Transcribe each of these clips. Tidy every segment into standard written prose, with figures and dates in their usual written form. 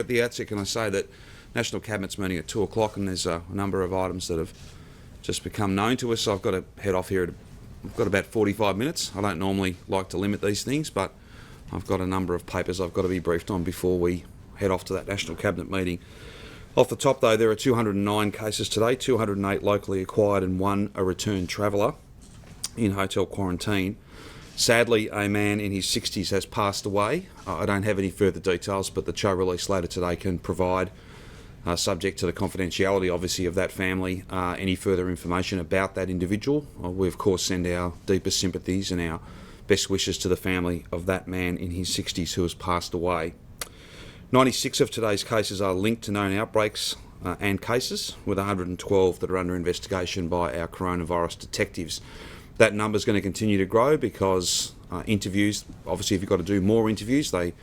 At the outset, can I say that National Cabinet's meeting at 2 o'clock, and there's a number of items that have just become known to us. So I've got to head off here. I've got about 45 minutes. I don't normally like to limit these things, but I've got a number of papers I've got to be briefed on before we head off to that National Cabinet meeting. Off the top, though, there are 209 cases today, 208 locally acquired and 1 a returned traveller in hotel quarantine. Sadly, a man in his 60s has passed away. I don't have any further details, but the Cho release later today can provide, subject to the confidentiality, obviously, of that family, any further information about that individual. We, of course, send our deepest sympathies and our best wishes to the family of that man in his 60s who has passed away. 96 of today's cases are linked to known outbreaks and cases, with 112 that are under investigation by our coronavirus detectives. That number is going to continue to grow because interviews, obviously if you've got to do more interviews, it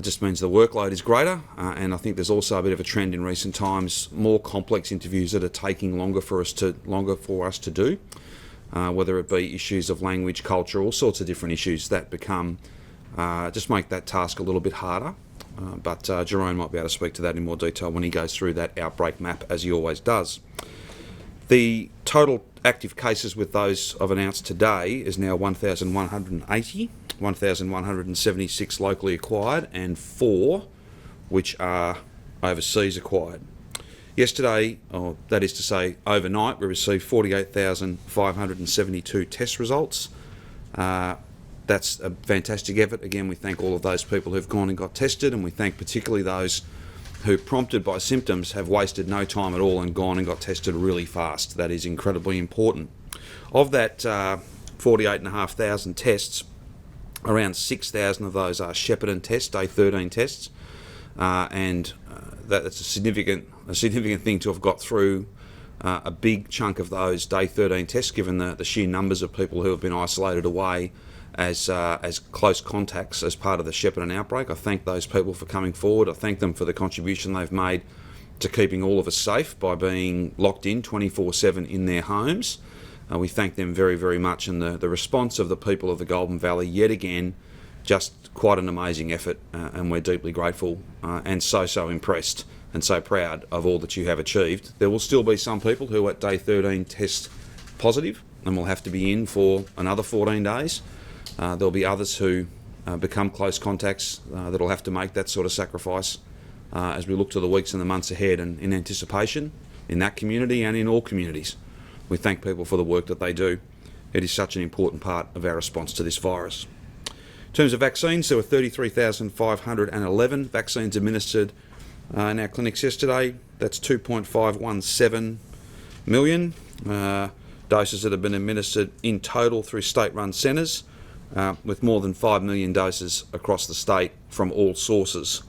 just means the workload is greater, and I think there's also a bit of a trend in recent times, more complex interviews that are taking longer for us to do, whether it be issues of language, culture, all sorts of different issues that become, just make that task a little bit harder. But Jerome might be able to speak to that in more detail when he goes through that outbreak map, as he always does. The total active cases with those I've announced today is now 1,180, 1,176 locally acquired and 4 which are overseas acquired. Yesterday, or that is to say overnight, we received 48,572 test results. That's a fantastic effort. Again, we thank all of those people who've gone and got tested, and we thank particularly those who, prompted by symptoms, have wasted no time at all and gone and got tested really fast. That is incredibly important. Of that 48,500 tests, around 6,000 of those are Shepparton tests, day 13 tests, and that's a significant thing to have got through a big chunk of those day 13 tests, given the sheer numbers of people who have been isolated away as close contacts as part of the Shepparton outbreak. I thank those people for coming forward. I thank them for the contribution they've made to keeping all of us safe by being locked in 24/7 in their homes. We thank them very, very much, and the response of the people of the Goulburn Valley, yet again, just quite an amazing effort, and we're deeply grateful and so impressed and so proud of all that you have achieved. There will still be some people who at day 13 test positive and will have to be in for another 14 days. There'll be others who become close contacts that'll have to make that sort of sacrifice as we look to the weeks and the months ahead, and in anticipation in that community and in all communities. We thank people for the work that they do. It is such an important part of our response to this virus. In terms of vaccines, there were 33,511 vaccines administered in our clinics yesterday. That's 2.517 million doses that have been administered in total through state-run centres, with more than 5 million doses across the state from all sources.